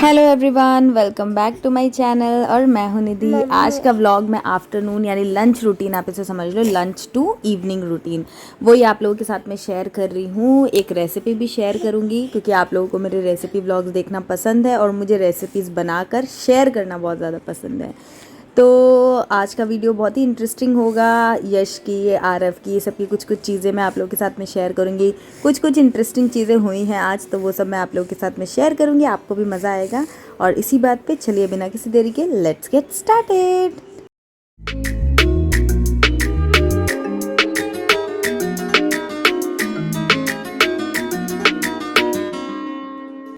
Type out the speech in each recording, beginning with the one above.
Hello everyone, welcome back to my channel. और मैं हूं निधि। आज का व्लॉग मैं आफ्टरनून यानी लंच रूटीन, आप इसे समझ लो लंच टू इवनिंग रूटीन, वही आप लोगों के साथ में शेयर कर रही हूँ। एक रेसिपी भी शेयर करूँगी क्योंकि आप लोगों को मेरे रेसिपी व्लॉग्स देखना पसंद है और मुझे रेसिपीज़ बनाकर शेयर करना बहुत ज़्यादा पसंद है। तो आज का वीडियो बहुत ही इंटरेस्टिंग होगा। यश की, आरव की, ये सब की कुछ कुछ चीज़ें मैं आप लोगों के साथ में शेयर करूँगी। कुछ कुछ इंटरेस्टिंग चीज़ें हुई हैं आज, तो वो सब मैं आप लोगों के साथ में शेयर करूँगी, आपको भी मज़ा आएगा। और इसी बात पे चलिए बिना किसी देरी के लेट्स गेट स्टार्टेड।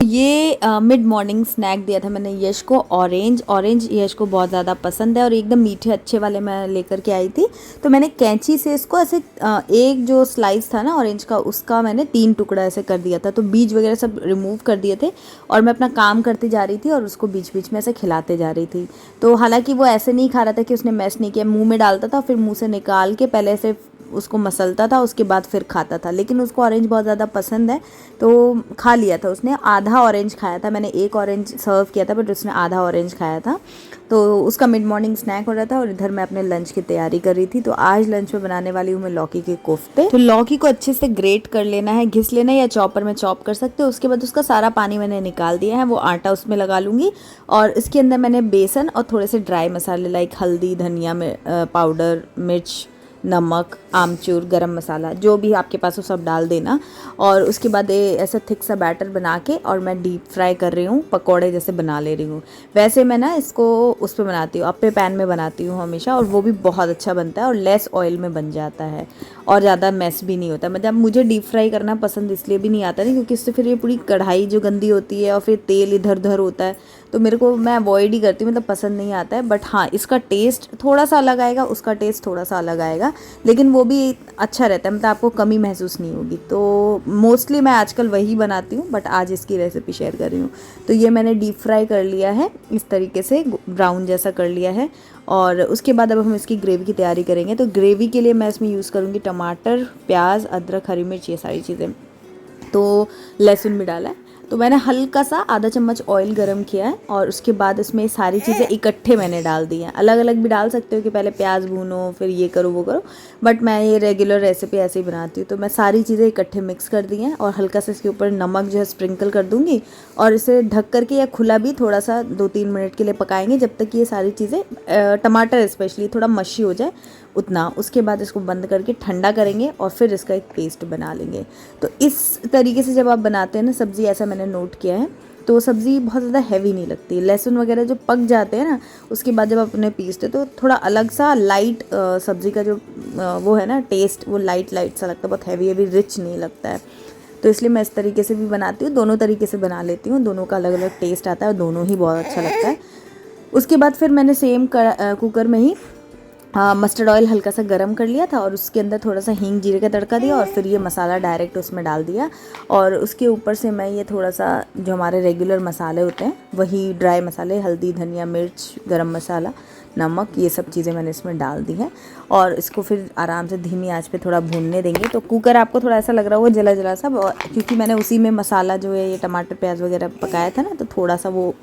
ये मिड मॉर्निंग स्नैक दिया था मैंने यश को। ऑरेंज ऑरेंज यश को बहुत ज़्यादा पसंद है और एकदम मीठे अच्छे वाले मैं लेकर के आई थी। तो मैंने कैंची से इसको ऐसे एक जो स्लाइस था ना ऑरेंज का, उसका मैंने 3 टुकड़ा ऐसे कर दिया था। तो बीज वगैरह सब रिमूव कर दिए थे और मैं अपना काम करती जा रही थी और उसको बीच बीच में ऐसे खिलाते जा रही थी। तो हालांकि वो ऐसे नहीं खा रहा था कि उसने मैश नहीं किया, मुँह में डालता था फिर मुँह से निकाल के पहले ऐसे उसको मसलता था, उसके बाद फिर खाता था। लेकिन उसको ऑरेंज बहुत ज़्यादा पसंद है तो खा लिया था उसने। आधा ऑरेंज खाया था मैंने, एक ऑरेंज सर्व किया था बट उसने आधा ऑरेंज खाया था। तो उसका मिड मॉर्निंग स्नैक हो रहा था और इधर मैं अपने लंच की तैयारी कर रही थी। तो आज लंच में बनाने वाली हूँ मैं लौकी के कोफ्ते। तो लौकी को अच्छे से ग्रेट कर लेना है, घिस लेना है, या चॉपर में चॉप कर सकते हो। उसके बाद उसका सारा पानी मैंने निकाल दिया है, वो आटा उसमें लगा लूँगी। और इसके अंदर मैंने बेसन और थोड़े से ड्राई मसाले लाइक हल्दी, धनिया में पाउडर, मिर्च, नमक, आमचूर, गरम मसाला, जो भी आपके पास हो सब डाल देना। और उसके बाद ये ऐसा थिक सा बैटर बना के और मैं डीप फ्राई कर रही हूँ, पकौड़े जैसे बना ले रही हूँ। वैसे मैं ना इसको उस पर बनाती हूँ, अपने पैन में बनाती हूँ हमेशा, और वो भी बहुत अच्छा बनता है और लेस ऑयल में बन जाता है और ज़्यादा मैस भी नहीं होता। मतलब मुझे डीप फ्राई करना पसंद इसलिए भी नहीं आता नहीं क्योंकि इससे फिर ये पूरी कढ़ाई जो गंदी होती है और फिर तेल इधर उधर होता है, तो मेरे को, मैं अवॉइड ही करती हूँ, मतलब पसंद नहीं आता है। बट हाँ, इसका टेस्ट थोड़ा सा अलग आएगा, उसका टेस्ट थोड़ा सा अलग आएगा, लेकिन वो भी अच्छा रहता है, मतलब आपको कमी महसूस नहीं होगी। तो मोस्टली मैं आजकल वही बनाती हूँ बट आज इसकी रेसिपी शेयर कर रही हूँ। तो ये मैंने डीप फ्राई कर लिया है, इस तरीके से ब्राउन जैसा कर लिया है। और उसके बाद अब हम इसकी ग्रेवी की तैयारी करेंगे। तो ग्रेवी के लिए मैं इसमें यूज़ करूँगी टमाटर, प्याज, अदरक, हरी मिर्च, ये सारी चीज़ें। तो लहसुन भी डाला है। तो मैंने हल्का सा आधा चम्मच ऑयल गरम किया है और उसके बाद इसमें सारी चीज़ें इकट्ठे मैंने डाल दी हैं। अलग अलग भी डाल सकते हो कि पहले प्याज भूनो फिर ये करो वो करो, बट मैं ये रेगुलर रेसिपी ऐसे ही बनाती हूँ। तो मैं सारी चीज़ें इकट्ठे मिक्स कर दी हैं और हल्का सा इसके ऊपर नमक जो है स्प्रिंकल कर दूँगी। और इसे ढक करके या खुला भी थोड़ा सा 2-3 मिनट के लिए पकाएंगे जब तक ये सारी चीज़ें, टमाटर स्पेशली, थोड़ा मशी हो जाए उतना। उसके बाद इसको बंद करके ठंडा करेंगे और फिर इसका एक पेस्ट बना लेंगे। तो इस तरीके से जब आप बनाते हैं ना सब्ज़ी, ऐसा मैंने नोट किया है, तो सब्ज़ी बहुत ज़्यादा हैवी नहीं लगती। लहसुन वगैरह जो पक जाते हैं ना, उसके बाद जब आप उन्हें पीसते तो थोड़ा अलग सा लाइट सब्ज़ी का जो वो है ना टेस्ट, वो लाइट लाइट सा लगता है, बहुत हैवी हैवी रिच नहीं लगता है। तो इसलिए मैं इस तरीके से भी बनाती हूँ, दोनों तरीके से बना लेती हूँ, दोनों का अलग अलग टेस्ट आता है और दोनों ही बहुत अच्छा लगता है। उसके बाद फिर मैंने सेम कुकर में ही मस्टर्ड ऑयल हल्का सा गरम कर लिया था और उसके अंदर थोड़ा सा हींग जीरे का तड़का दिया और फिर ये मसाला डायरेक्ट उसमें डाल दिया। और उसके ऊपर से मैं ये थोड़ा सा जो हमारे रेगुलर मसाले होते हैं वही ड्राई मसाले, हल्दी, धनिया, मिर्च, गरम मसाला, नमक, ये सब चीज़ें मैंने इसमें डाल दी हैं। और इसको फिर आराम से धीमी आंच पे थोड़ा भूनने देंगे। तो कुकर आपको थोड़ा ऐसा लग रहा होगा जला जला सा, क्योंकि मैंने उसी में मसाला जो है ये टमाटर प्याज वगैरह पकाया था ना, तो थोड़ा सा वो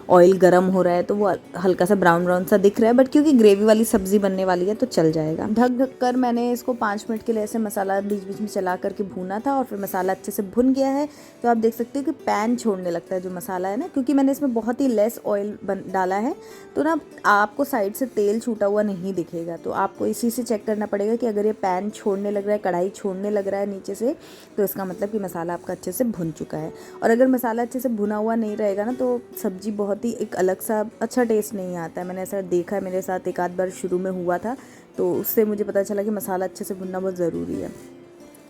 ऑयल गरम हो रहा है तो वो हल्का सा ब्राउन ब्राउन सा दिख रहा है, बट क्योंकि ग्रेवी वाली सब्ज़ी बनने वाली है तो चल जाएगा। ढक ढक कर मैंने इसको 5 मिनट के लिए ऐसे मसाला बीच बीच में चला करके भूना था और फिर मसाला अच्छे से भुन गया है। तो आप देख सकते हो कि पैन छोड़ने लगता है जो मसाला है ना, क्योंकि मैंने इसमें बहुत ही लेस ऑयल डाला है, तो ना आपको साइड से तेल छूटा हुआ नहीं दिखेगा। तो आपको इसी से चेक करना पड़ेगा कि अगर ये पैन छोड़ने लग रहा है, कढ़ाई छोड़ने लग रहा है नीचे से, तो इसका मतलब कि मसाला आपका अच्छे से भुन चुका है। और अगर मसाला अच्छे से भुना हुआ नहीं रहेगा ना तो सब्ज़ी बहुत ही एक अलग सा अच्छा टेस्ट नहीं आता है। मैंने ऐसा देखा है, मेरे साथ एक आध बार शुरू में हुआ था, तो उससे मुझे पता चला कि मसाला अच्छे से भुनना बहुत ज़रूरी है।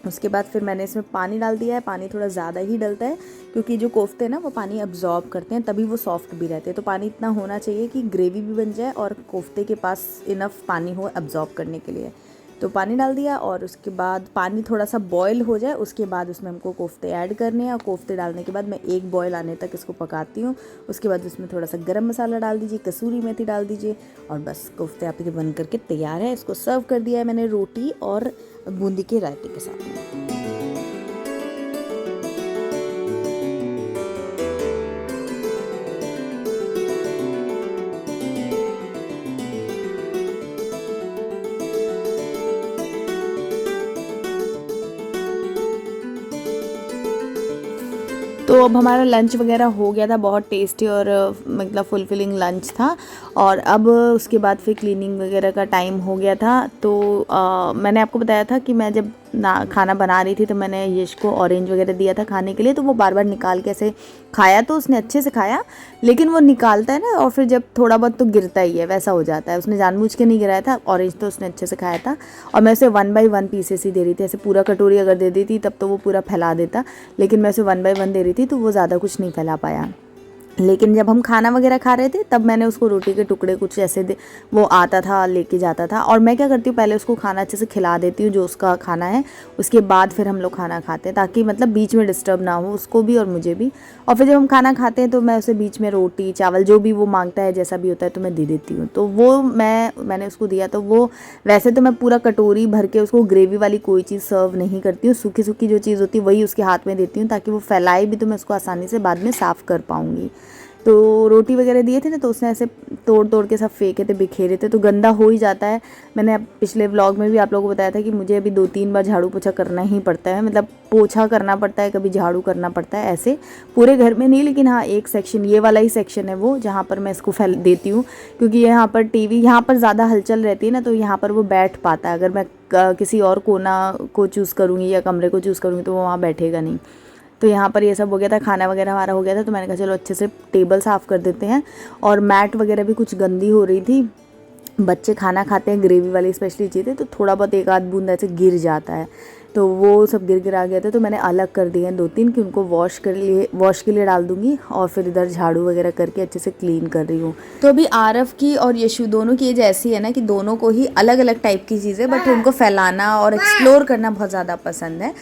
उसके बाद फिर मैंने इसमें पानी डाल दिया है। पानी थोड़ा ज़्यादा ही डलता है क्योंकि जो कोफ्ते हैं ना वो पानी अब्जॉर्ब करते हैं, तभी वो सॉफ्ट भी रहते हैं। तो पानी इतना होना चाहिए कि ग्रेवी भी बन जाए और कोफ्ते के पास इनफ पानी हो अब्जॉर्ब करने के लिए। तो पानी डाल दिया और उसके बाद पानी थोड़ा सा बॉयल हो जाए, उसके बाद उसमें हमको कोफ्ते ऐड करने हैं। और कोफ्ते डालने के बाद मैं एक बॉयल आने तक इसको पकाती हूँ। उसके बाद उसमें थोड़ा सा गरम मसाला डाल दीजिए, कसूरी मेथी डाल दीजिए और बस कोफ्ते आपके बन करके तैयार है। इसको सर्व कर दिया है मैंने रोटी और बूंदी के रायते के साथ। तो अब हमारा लंच वगैरह हो गया था, बहुत टेस्टी और मतलब फुलफिलिंग लंच था। और अब उसके बाद फिर क्लीनिंग वगैरह का टाइम हो गया था। तो मैंने आपको बताया था कि मैं जब खाना बना रही थी तो मैंने यश को ऑरेंज वगैरह दिया था खाने के लिए, तो वो बार बार निकाल के ऐसे खाया, तो उसने अच्छे से खाया। लेकिन वो निकालता है ना और फिर जब थोड़ा बहुत तो गिरता ही है, वैसा हो जाता है। उसने जानबूझ के नहीं गिराया था ऑरेंज, तो उसने अच्छे से खाया था। और मैं उसे 1 बाई 1 पीसेस ही दे रही थी, ऐसे पूरा कटोरी अगर दे देती तब तो वो पूरा फैला देता, लेकिन मैं उसे 1 बाई 1 दे रही थी तो वो ज़्यादा कुछ नहीं फैला पाया। लेकिन जब हम खाना वगैरह खा रहे थे तब मैंने उसको रोटी के टुकड़े कुछ ऐसे वो आता था लेके जाता था। और मैं क्या करती हूँ, पहले उसको खाना अच्छे से खिला देती हूँ जो उसका खाना है, उसके बाद फिर हम लोग खाना खाते हैं, ताकि मतलब बीच में डिस्टर्ब ना हो उसको भी और मुझे भी। और फिर जब हम खाना खाते हैं तो मैं उसे बीच में रोटी चावल जो भी वो मांगता है जैसा भी होता है तो मैं दे देती हूँ। तो वो मैंने उसको दिया, तो वो वैसे तो मैं पूरा कटोरी भर के उसको ग्रेवी वाली कोई चीज़ सर्व नहीं करती हूँ, सूखी सूखी जो चीज़ होती है वही उसके हाथ में देती हूँ, ताकि वो फैलाए भी तो मैं उसको आसानी से बाद में साफ़ कर पाऊँगी। तो रोटी वगैरह दिए थे ना, तो उसने ऐसे तोड़ तोड़ के सब फेंके थे, बिखेरे थे, तो गंदा हो ही जाता है। मैंने पिछले व्लॉग में भी आप लोगों को बताया था कि मुझे अभी 2-3 बार झाड़ू पोछा करना ही पड़ता है, मतलब पोछा करना पड़ता है, कभी झाड़ू करना पड़ता है, ऐसे पूरे घर में नहीं, लेकिन हाँ एक सेक्शन, ये वाला ही सेक्शन है वो जहाँ पर मैं इसको फैल देती हूँ, क्योंकि यहाँ पर टीवी, यहाँ पर ज़्यादा हलचल रहती है ना, तो यहाँ पर वो बैठ पाता है। अगर मैं किसी और कोना को चूज़ करूँगी या कमरे को चूज़ करूँगी तो वो वहाँ बैठेगा नहीं। तो यहाँ पर ये सब हो गया था, खाना वगैरह हमारा हो गया था, तो मैंने कहा चलो अच्छे से टेबल साफ़ कर देते हैं। और मैट वगैरह भी कुछ गंदी हो रही थी, बच्चे खाना खाते हैं ग्रेवी वाली स्पेशली चीज़ें, तो थोड़ा बहुत एक आध बूंद ऐसे गिर जाता है, तो वो सब गिर आ गया था। तो मैंने अलग कर दिए हैं 2-3 कि उनको वॉश के लिए डाल दूँगी, और फिर इधर झाड़ू वगैरह करके अच्छे से क्लीन कर रही हूँ। तो अभी आरव की और यशु दोनों की एज ऐसी है ना कि दोनों को ही अलग अलग टाइप की चीज़ें, बट उनको फैलाना और एक्सप्लोर करना बहुत ज़्यादा पसंद है,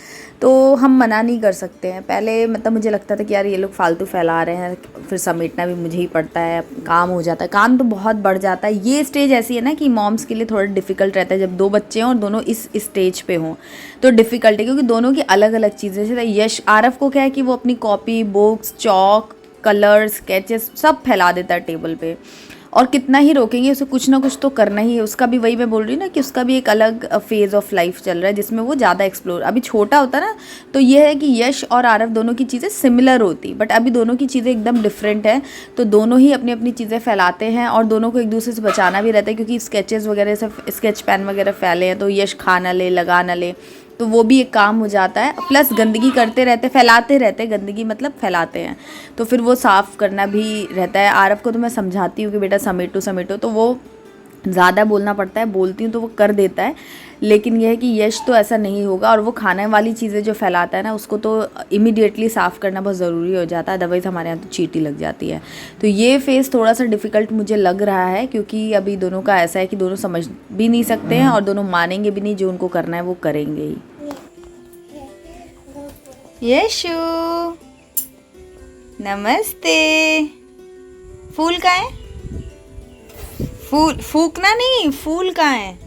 तो हम मना नहीं कर सकते हैं। पहले मतलब मुझे लगता था कि यार ये लोग फालतू फैला रहे हैं, फिर समेटना भी मुझे ही पड़ता है, काम हो जाता है, काम तो बहुत बढ़ जाता है। ये स्टेज ऐसी है ना कि मॉम्स के लिए थोड़ा डिफ़िकल्ट रहता है जब 2 बच्चे हों और दोनों इस स्टेज पे हों, तो डिफ़िकल्ट है, क्योंकि दोनों की अलग अलग चीज़ें। जैसे यश आरव को क्या है कि वो अपनी copy, books, chalk, colours, sketches सब फैला देता है टेबल पे, और कितना ही रोकेंगे उसे, कुछ ना कुछ तो करना ही है। उसका भी वही मैं बोल रही हूँ ना कि उसका भी एक अलग फेज़ ऑफ लाइफ चल रहा है जिसमें वो ज़्यादा एक्सप्लोर, अभी छोटा होता ना तो ये है कि यश और आरव दोनों की चीज़ें सिमिलर होती, बट अभी दोनों की चीज़ें एकदम डिफरेंट है, तो दोनों ही अपनी अपनी चीज़ें फैलाते हैं, और दोनों को एक दूसरे से बचाना भी रहता है, क्योंकि स्केचेस वगैरह से स्केच पेन वगैरह फैले हैं, तो यश खा ना ले, लगा ना ले, तो वो भी एक काम हो जाता है। प्लस गंदगी करते रहते, फैलाते रहते, गंदगी मतलब फैलाते हैं, तो फिर वो साफ़ करना भी रहता है। आरव को तो मैं समझाती हूँ कि बेटा समेटो समेटो, तो वो ज़्यादा बोलना पड़ता है, बोलती हूँ तो वो कर देता है, लेकिन यह है कि यश तो ऐसा नहीं होगा, और वो खाने वाली चीज़ें जो फैलाता है ना उसको तो इमीडिएटली साफ़ करना बहुत ज़रूरी हो जाता है, अदरवाइज़ हमारे यहाँ तो चींटी लग जाती है। तो ये फेज़ थोड़ा सा डिफ़िकल्ट मुझे लग रहा है, क्योंकि अभी दोनों का ऐसा है कि दोनों समझ भी नहीं सकते हैं और दोनों मानेंगे भी नहीं, जो उनको करना है वो करेंगे ही। यशु नमस्ते। फूल कहाँ है? फूल फूकना नहीं, फूल कहाँ है?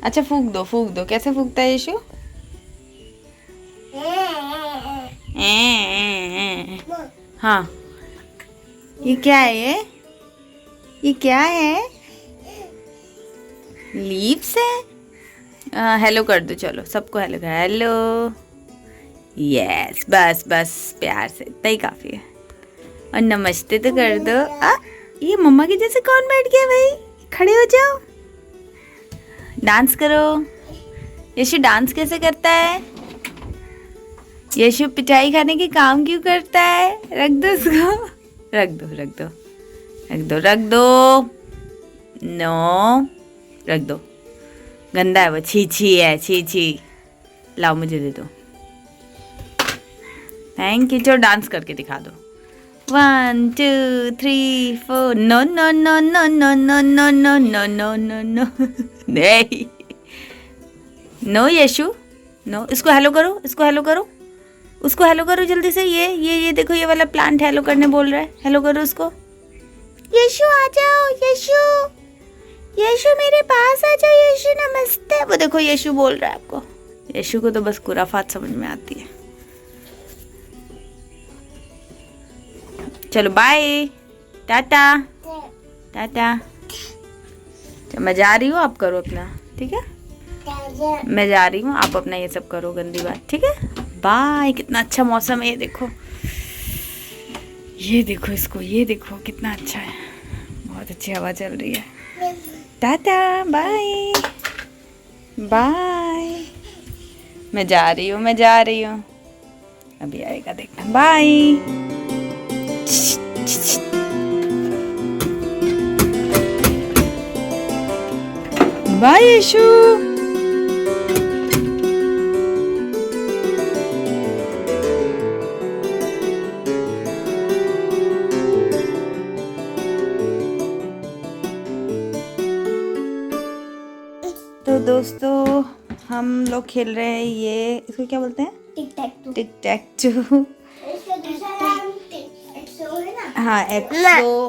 अच्छा फूक दो। कैसे फूकता है यशु? हाँ, ये क्या है? ये क्या है? लीव्स है। हेलो कर दो, चलो सबको हेलो कर, हेलो। यस, बस प्यार से, इतना ही काफ़ी है। और नमस्ते तो कर दो। ये मम्मा के जैसे कौन बैठ गया भाई? खड़े हो जाओ, डांस करो। यशु डांस कैसे करता है? यशु पिटाई खाने के काम क्यों करता है? रख दो उसको, रख दो। नो, रख दो, गंदा है वो, छी है, छी। लाओ मुझे दे दो। Thank you. चलो डांस करके दिखा दो। 1 2 3 4। नो नहीं, नो यशु, नो। इसको हेलो करो, उसको हेलो करो जल्दी से। ये देखो, ये वाला प्लांट हेलो करने बोल रहा है, हेलो करो उसको। यशु आ जाओ, यशु मेरे पास आ जाओ, यशु नमस्ते। वो देखो यशु बोल रहा है आपको। यशु को तो बस खुराफात समझ में आती है। चलो बाय, टाटा। मैं जा रही हूँ, आप करो अपना, ठीक है? मैं जा रही हूँ, आप अपना ये सब करो, गंदी बात, ठीक है? बाय। कितना अच्छा मौसम है, ये देखो, ये देखो इसको, ये देखो कितना अच्छा है, बहुत अच्छी हवा चल रही है। Tata, bye bye. मैं जा रही हूँ, मैं जा रही हूँ, अभी आएगा देखना। Bye bye Yashu. तो दोस्तों हम लोग खेल रहे हैं, ये इसको क्या बोलते हैं? टिक टैक टू। हाँ, एक्सो।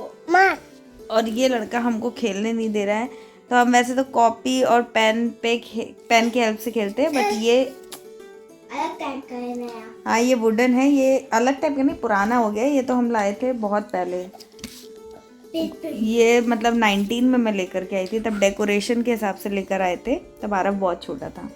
और ये लड़का हमको खेलने नहीं दे रहा है, तो हम वैसे तो कॉपी और पेन की हेल्प से खेलते हैं, बट ये अलग टाइप का है नया। हाँ, ये वुडन है, ये अलग टाइप का नहीं, पुराना हो गया, ये तो हम लाए थे बहुत पहले। ये मतलब 19 में मैं लेकर के आई थी, तब डेकोरेशन के हिसाब से लेकर आए थे, तब आरव बहुत छोटा था।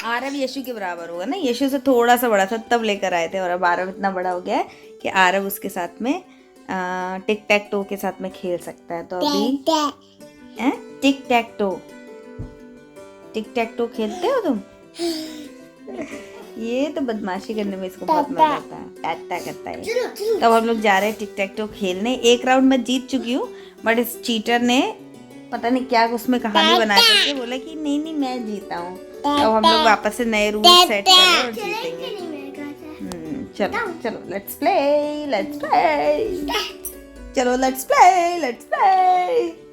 आरव यशु के बराबर होगा ना, यशु से थोड़ा सा बड़ा था तब लेकर आए थे, और अब आरव इतना बड़ा हो गया है कि आरव उसके साथ में टिक टैक टो के साथ में खेल सकता है। तो अभी टिक टैक टो खेलते हो तुम? ये तो बदमाशी करने में इसको बहुत मजा आता है, टाटा करता है। तब हम लोग जा रहे हैं टिक टैक टो खेलने। एक राउंड मैं जीत चुकी हूँ, बट इस चीटर ने पता नहीं क्या उसमें कहानी बना करके बोला कि नहीं नहीं मैं जीता हूँ। तो हम लोग वापस से नए रूल सेट कर रहे हैं और जीतेंगे। चलो चलो लेट्स प्ले, चलो लेट्स प्ले।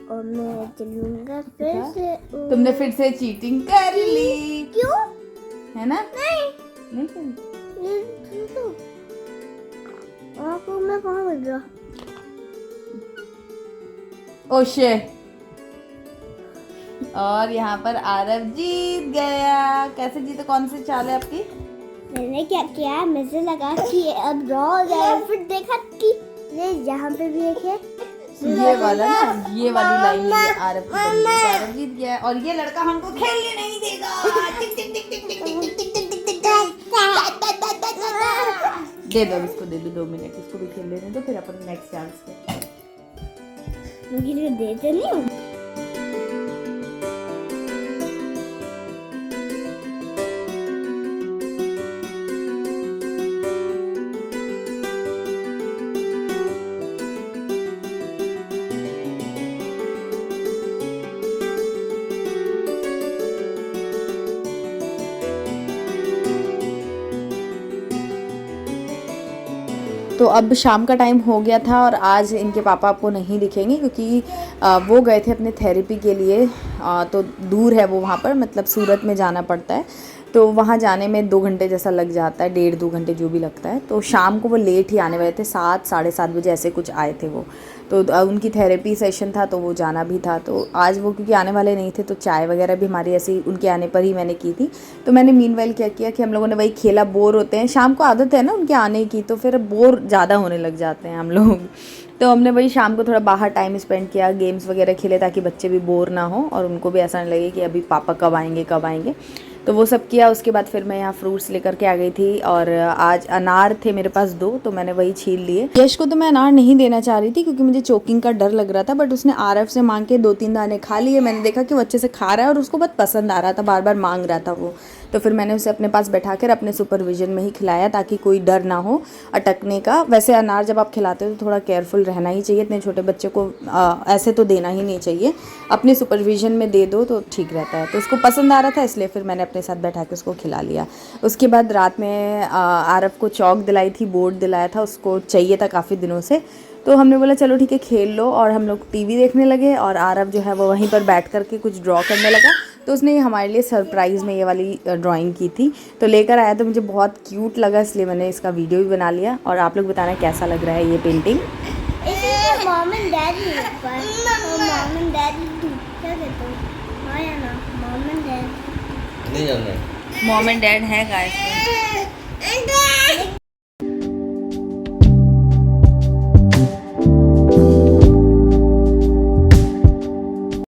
और मैं चलूंगा फिर से। तुमने फिर से चीटिंग कर ली, क्यों? है ना? नहीं आपको मैं कहाँ मिल रहा? ओशे। और यहाँ पर आरव जीत गया। कैसे जीते? कौन सी चाल है आपकी? मैंने क्या किया, मुझे लगा कि अब ड्रॉ हो जाए, फिर देखा कि ये यहाँ पे भी एक है, ये वाला ना, ये वाली लाइन में आरव की बन गई, आरव जीत गया। और ये लड़का हमको खेलने नहीं देगा। दे दो इसको, दे दो 2 मिनट, इसको भी खेल लेने दो, फिर अपन नेक्स्ट चांस पे। मुझे देते नहीं हूँ। तो अब शाम का टाइम हो गया था और आज इनके पापा आपको नहीं दिखेंगे क्योंकि वो गए थे अपने थेरेपी के लिए। तो दूर है वो, वहाँ पर मतलब सूरत में जाना पड़ता है, तो वहाँ जाने में 2 घंटे जैसा लग जाता है, 1.5-2 घंटे जो भी लगता है। तो शाम को वो लेट ही आने वाले थे, 7 साढ़े 7 बजे ऐसे कुछ आए थे वो। तो उनकी थेरेपी सेशन था तो वो जाना भी था। तो आज वो क्योंकि आने वाले नहीं थे तो चाय वगैरह भी हमारी ऐसी उनके आने पर ही मैंने की थी। तो मैंने मीनवाइल क्या किया कि हम लोगों ने वही खेला, बोर होते हैं शाम को, आदत है ना उनके आने की, तो फिर बोर ज़्यादा होने लग जाते हैं हम लोग। तो हमने वही शाम को थोड़ा बाहर टाइम स्पेंड किया, गेम्स वगैरह खेले ताकि बच्चे भी बोर ना हो और उनको भी ऐसा नहीं लगे कि अभी पापा कब आएंगे। तो वो सब किया। उसके बाद फिर मैं यहाँ फ्रूट्स लेकर के आ गई थी और आज अनार थे मेरे पास 2, तो मैंने वही छील लिए। यश को तो मैं अनार नहीं देना चाह रही थी क्योंकि मुझे चोकिंग का डर लग रहा था, बट उसने आरव से मांग के 2-3 दाने खा लिए। मैंने देखा कि वो अच्छे से खा रहा है और उसको बहुत पसंद आ रहा था, बार बार मांग रहा था वो। तो फिर मैंने उसे अपने पास बैठा कर अपने सुपरविजन में ही खिलाया ताकि कोई डर ना हो अटकने का। वैसे अनार जब आप खिलाते हो तो थोड़ा केयरफुल रहना ही चाहिए, इतने छोटे बच्चे को ऐसे तो देना ही नहीं चाहिए, अपने सुपरविजन में दे दो तो ठीक रहता है। तो उसको पसंद आ रहा था इसलिए फिर मैंने अपने साथ बैठा के उसको खिला लिया। उसके बाद रात में आरव को चौक दिलाई थी, बोर्ड दिलाया था, उसको चाहिए था काफ़ी दिनों से, तो हमने बोला चलो ठीक है खेल लो, और हम लोग टीवी देखने लगे और आरव जो है वो वहीं पर बैठ करके कुछ ड्रॉ करने लगा। तो उसने हमारे लिए सरप्राइज़ में ये वाली ड्राइंग की थी, तो लेकर आया, तो मुझे बहुत क्यूट लगा, इसलिए मैंने इसका वीडियो भी बना लिया। और आप लोग बताना कैसा लग रहा है ये painting. Mom and daddy mom and daddy क्या कहते हो? हाँ या ना? मॉम एंड डैड नहीं जानना है। मॉम एंड डैड है गाइस।